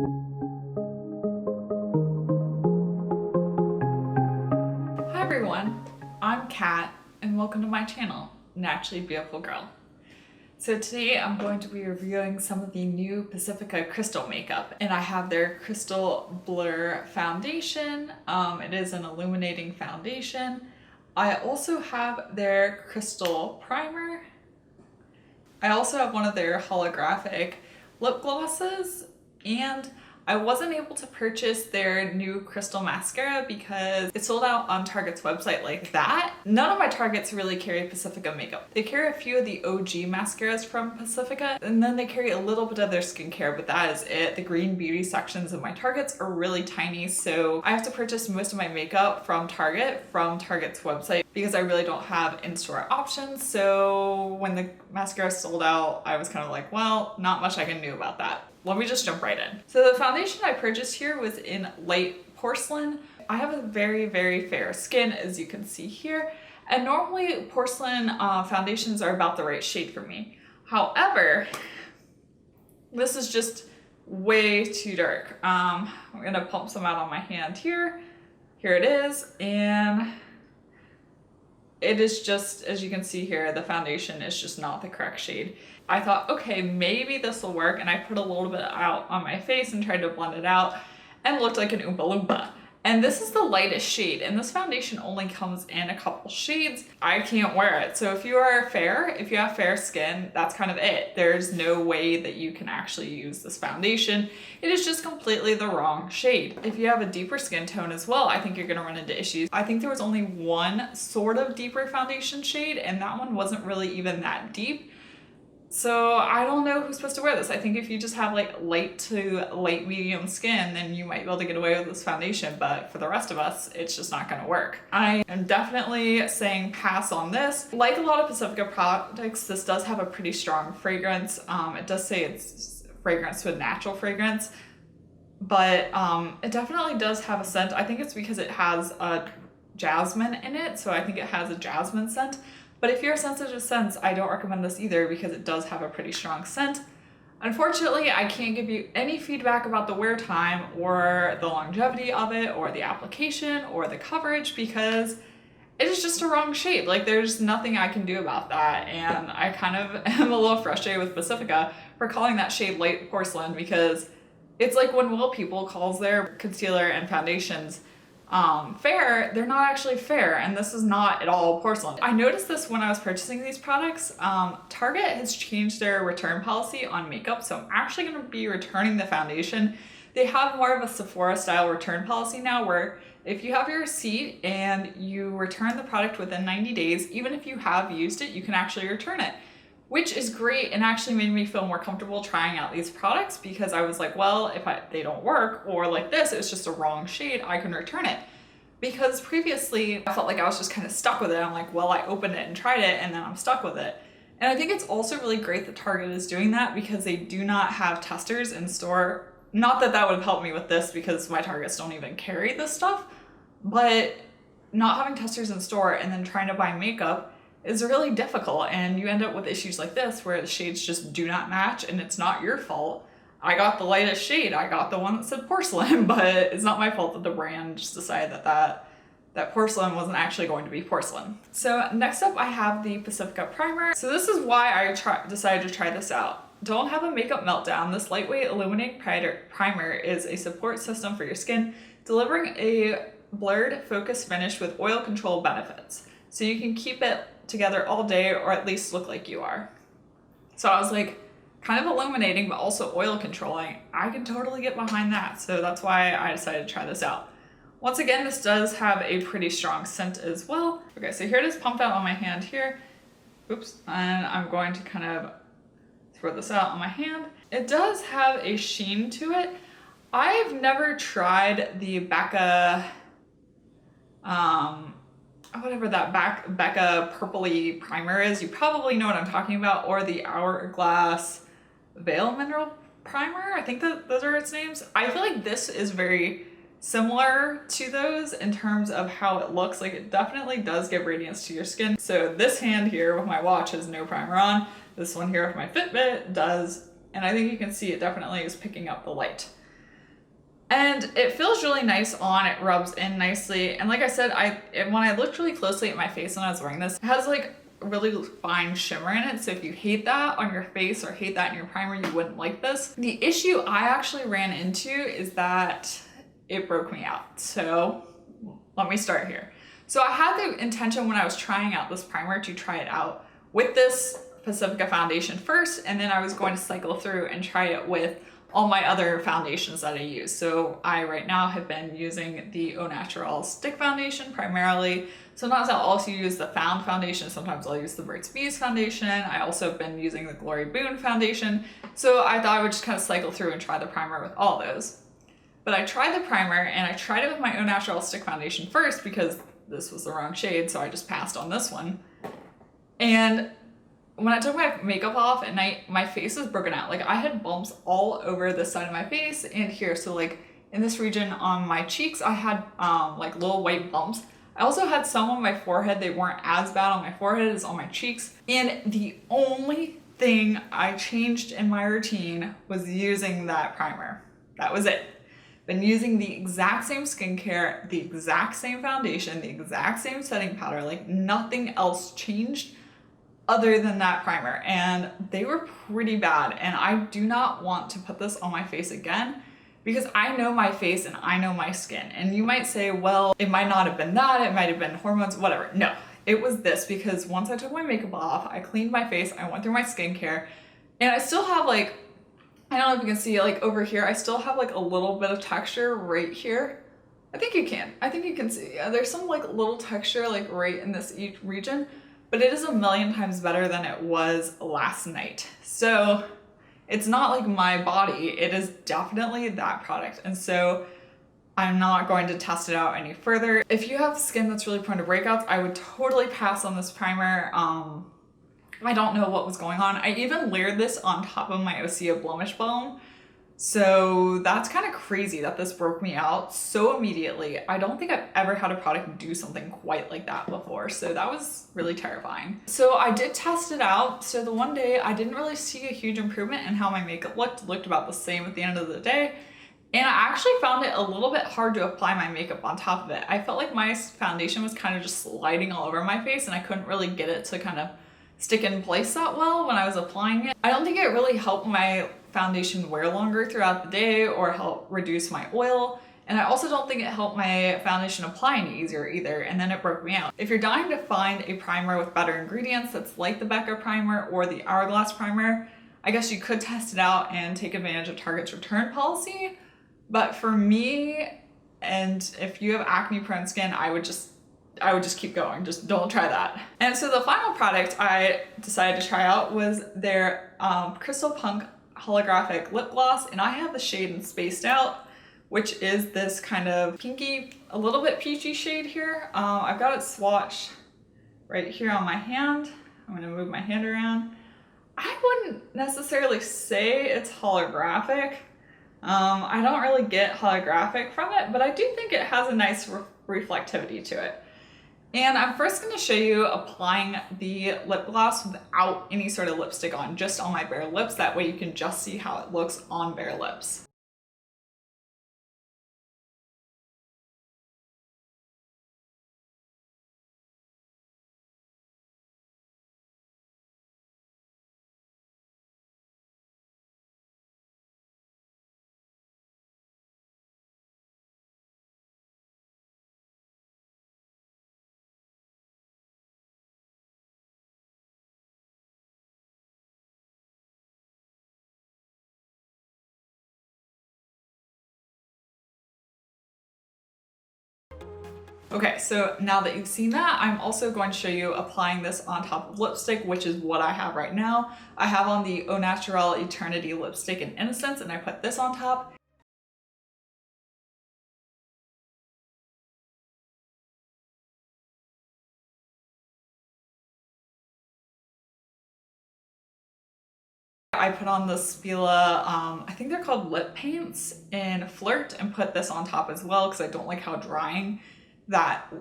Hi everyone, I'm Kat and welcome to my channel, Naturally Beautiful Girl. So today I'm going to be reviewing some of the new Pacifica crystal makeup, and I have their Crystal Blur foundation. It is an illuminating foundation. I also have their crystal primer. I also have one of their holographic lip glosses, and I wasn't able to purchase their new crystal mascara because it sold out on Target's website like that. None of my Targets really carry Pacifica makeup. They carry a few of the OG mascaras from Pacifica, and then they carry a little bit of their skincare, but that is it. The green beauty sections of my Targets are really tiny, so I have to purchase most of my makeup from Target, from Target's website, because I really don't have in-store options. So when the mascara sold out, I was kind of like, well, not much I can do about that. Let me just jump right in. So the foundation I purchased here was in light porcelain. I have a very, very fair skin, as you can see here. And normally porcelain foundations are about the right shade for me. However, this is just way too dark. I'm gonna pump some out on my hand here. Here it is. And it is just, as you can see here, the foundation is just not the correct shade. I thought, okay, maybe this will work, and I put a little bit out on my face and tried to blend it out and looked like an Oompa Loompa. And this is the lightest shade, and this foundation only comes in a couple shades. I can't wear it. So if you are fair, if you have fair skin, that's kind of it. There's no way that you can actually use this foundation. It is just completely the wrong shade. If you have a deeper skin tone as well, I think you're gonna run into issues. I think there was only one sort of deeper foundation shade, and that one wasn't really even that deep. So I don't know who's supposed to wear this. I think if you just have like light to light medium skin, then you might be able to get away with this foundation, but for the rest of us, it's just not gonna work. I am definitely saying pass on this. Like a lot of Pacifica products, this does have a pretty strong fragrance. It does say it's fragrance with natural fragrance, but it definitely does have a scent. I think it's because it has a jasmine in it, so I think it has a jasmine scent. But if you're sensitive to scents, I don't recommend this either because it does have a pretty strong scent. Unfortunately, I can't give you any feedback about the wear time or the longevity of it or the application or the coverage because it is just a wrong shade. Like, there's nothing I can do about that. And I kind of am a little frustrated with Pacifica for calling that shade light porcelain, because it's like when Will People calls their concealer and foundations fair, they're not actually fair, and this is not at all porcelain. I noticed this when I was purchasing these products. Target has changed their return policy on makeup, so I'm actually going to be returning the foundation. They have more of a Sephora style return policy now, where if you have your receipt and you return the product within 90 days, even if you have used it, you can actually return it, which is great and actually made me feel more comfortable trying out these products, because I was like, well, if they don't work, or like this, it's just a wrong shade, I can return it. Because previously I felt like I was just kind of stuck with it. I'm like, well, I opened it and tried it and then I'm stuck with it. And I think it's also really great that Target is doing that, because they do not have testers in store. Not that that would have helped me with this, because my Targets don't even carry this stuff, but not having testers in store and then trying to buy makeup is really difficult, and you end up with issues like this where the shades just do not match, and it's not your fault. I got the lightest shade, I got the one that said porcelain, but it's not my fault that the brand just decided that porcelain wasn't actually going to be porcelain. So next up I have the Pacifica primer. So this is why I decided to try this out. Don't have a makeup meltdown. This lightweight illuminating primer is a support system for your skin, delivering a blurred focus finish with oil control benefits. So you can keep it together all day, or at least look like you are. So I was like, kind of illuminating, but also oil controlling. I can totally get behind that. So that's why I decided to try this out. Once again, this does have a pretty strong scent as well. Okay, so here it is pumped out on my hand here. Oops, and I'm going to kind of throw this out on my hand. It does have a sheen to it. I've never tried the Becca, whatever that Becca purpley primer is. You probably know what I'm talking about, or the Hourglass Veil Mineral Primer. I think that those are its names. I feel like this is very similar to those in terms of how it looks. Like, it definitely does give radiance to your skin. So this hand here with my watch has no primer on. This one here with my Fitbit does, and I think you can see it definitely is picking up the light. And it feels really nice on, it rubs in nicely. And like I said, when I looked really closely at my face when I was wearing this, it has like a really fine shimmer in it. So if you hate that on your face or hate that in your primer, you wouldn't like this. The issue I actually ran into is that it broke me out. So let me start here. So I had the intention when I was trying out this primer to try it out with this Pacifica foundation first, and then I was going to cycle through and try it with all my other foundations that I use. So I right now have been using the Au Naturale stick foundation primarily. Sometimes I'll also use the Found foundation. Sometimes I'll use the Burt's Bees foundation. I also have been using the Glory Boon foundation. So I thought I would just kind of cycle through and try the primer with all those. But I tried the primer and I tried it with my Au Naturale stick foundation first because this was the wrong shade. So I just passed on this one. And when I took my makeup off at night, my face was broken out. Like I had bumps all over this side of my face and here. So like in this region on my cheeks, I had like little white bumps. I also had some on my forehead. They weren't as bad on my forehead as on my cheeks. And the only thing I changed in my routine was using that primer. That was it. Been using the exact same skincare, the exact same foundation, the exact same setting powder, like nothing else changed other than that primer, and they were pretty bad. And I do not want to put this on my face again because I know my face and I know my skin. And you might say, well, it might not have been that, it might have been hormones, whatever. No, it was this, because once I took my makeup off, I cleaned my face, I went through my skincare, and I still have like, I don't know if you can see like over here, I still have like a little bit of texture right here. I think you can see, there's some like little texture like right in this region, but it is a million times better than it was last night. So it's not like my body, it is definitely that product. And so I'm not going to test it out any further. If you have skin that's really prone to breakouts, I would totally pass on this primer. I don't know what was going on. I even layered this on top of my Osea blemish balm. So that's kind of crazy that this broke me out so immediately. I don't think I've ever had a product do something quite like that before. So that was really terrifying. So I did test it out. So the one day I didn't really see a huge improvement in how my makeup looked about the same at the end of the day. And I actually found it a little bit hard to apply my makeup on top of it. I felt like my foundation was kind of just sliding all over my face and I couldn't really get it to kind of stick in place that well when I was applying it. I don't think it really helped my foundation wear longer throughout the day or help reduce my oil. And I also don't think it helped my foundation apply any easier either, and then it broke me out. If you're dying to find a primer with better ingredients that's like the Becca primer or the Hourglass primer, I guess you could test it out and take advantage of Target's return policy. But for me, and if you have acne prone skin, I would just keep going. Just don't try that. And so the final product I decided to try out was their Crystal Punk holographic lip gloss, and I have the shade in Spaced Out, which is this kind of pinky, a little bit peachy shade here. I've got it swatched right here on my hand. I'm gonna move my hand around. I wouldn't necessarily say it's holographic. I don't really get holographic from it, but I do think it has a nice reflectivity to it. And I'm first going to show you applying the lip gloss without any sort of lipstick on, just on my bare lips. That way you can just see how it looks on bare lips. Okay, so now that you've seen that, I'm also going to show you applying this on top of lipstick, which is what I have right now. I have on the Au Naturale Eternity lipstick in Innocence, and I put this on top. I put on the Spila, I think they're called lip paints in Flirt, and put this on top as well because I don't like how drying that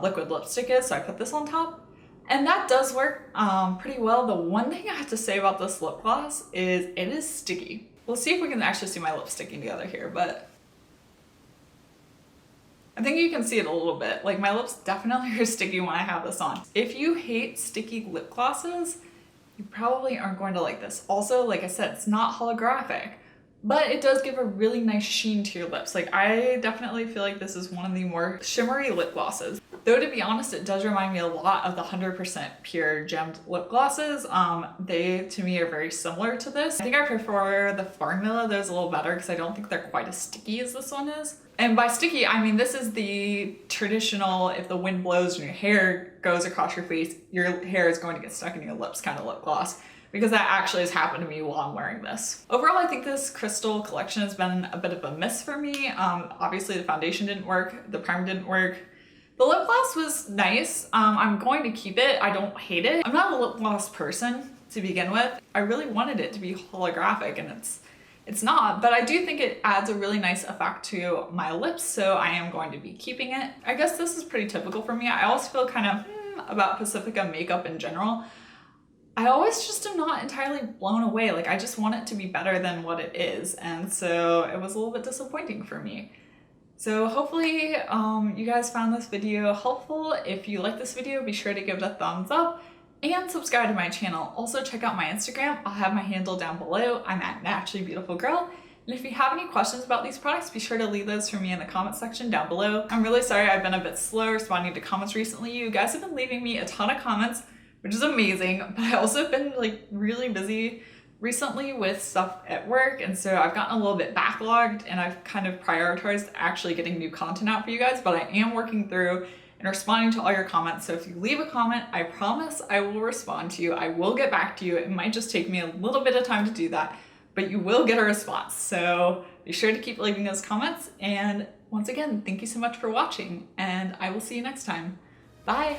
liquid lipstick is, so I put this on top. And that does work pretty well. The one thing I have to say about this lip gloss is it is sticky. We'll see if we can actually see my lips sticking together here, but I think you can see it a little bit. Like my lips definitely are sticky when I have this on. If you hate sticky lip glosses, you probably aren't going to like this. Also, like I said, it's not holographic, but it does give a really nice sheen to your lips. Like I definitely feel like this is one of the more shimmery lip glosses. Though to be honest, it does remind me a lot of the 100% pure gemmed lip glosses. They to me are very similar to this. I think I prefer the formula. Those a little better because I don't think they're quite as sticky as this one is. And by sticky, I mean this is the traditional, if the wind blows and your hair goes across your face, your hair is going to get stuck in your lips kind of lip gloss. Because that actually has happened to me while I'm wearing this. Overall, I think this crystal collection has been a bit of a miss for me. Obviously the foundation didn't work, the primer didn't work. The lip gloss was nice. I'm going to keep it. I don't hate it. I'm not a lip gloss person to begin with. I really wanted it to be holographic and it's not, but I do think it adds a really nice effect to my lips, so I am going to be keeping it. I guess this is pretty typical for me. I always feel kind of about Pacifica makeup in general. I always just am not entirely blown away. Like I just want it to be better than what it is, and so it was a little bit disappointing for me. So hopefully you guys found this video helpful. If you like this video, be sure to give it a thumbs up and subscribe to my channel. Also check out my Instagram. I'll have my handle down below. I'm at naturallybeautifulgirl. And if you have any questions about these products, be sure to leave those for me in the comment section down below. I'm really sorry I've been a bit slow responding to comments recently. You guys have been leaving me a ton of comments, which is amazing, but I also have been like really busy recently with stuff at work, and so I've gotten a little bit backlogged and I've kind of prioritized actually getting new content out for you guys, but I am working through and responding to all your comments. So if you leave a comment, I promise I will respond to you. I will get back to you. It might just take me a little bit of time to do that, but you will get a response. So be sure to keep leaving those comments. And once again, thank you so much for watching, and I will see you next time. Bye.